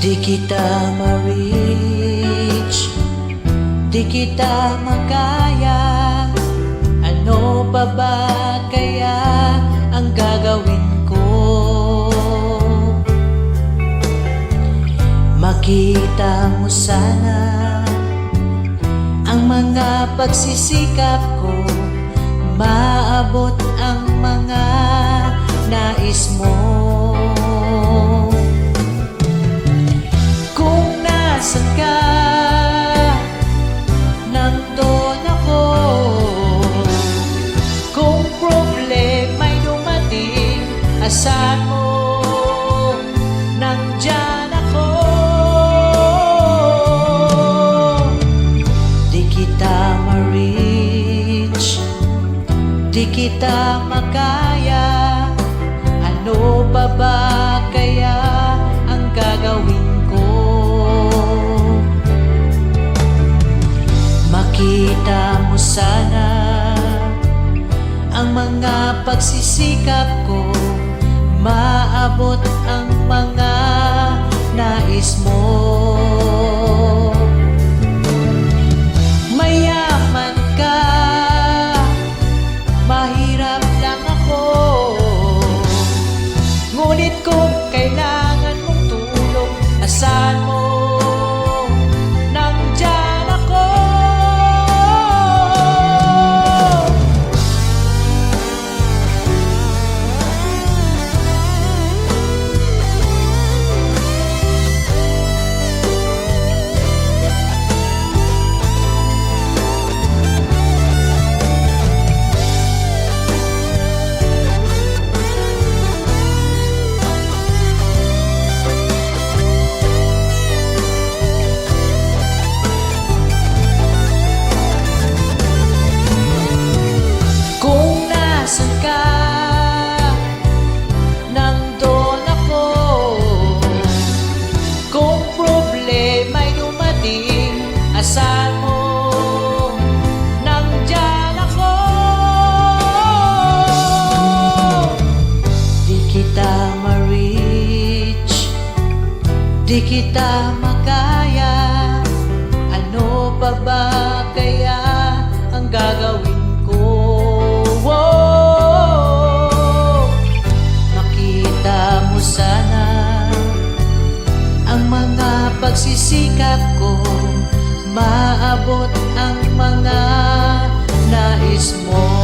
Di kita ma-reach, di kita makaya. Ano pa ba kaya ang gagawin ko? Makita mo sana ang mga pagsisikap ko, maabot ang mga nais mo. Kung nasan ka, nandun ako. Kung problema'y dumating, asahan mo, nandyan ako. Di kita ma-reach, di kita makaya. Ano pa ba kaya ang gagawin ko? Makita mo sana ang mga pagsisikap ko, maabot ang mga nais mo. Mayaman ka, mahirap lang ako, ngunit kung kailangan mong tulong, asahan mo, nandyan ako. Asahan mo, nandyan ako. Di kita ma-reach, di kita makaya. Ano pa ba kaya ang gagawin ko? Makita mo sana ang mga pagsisikap ko, maabot ang mga nais mo.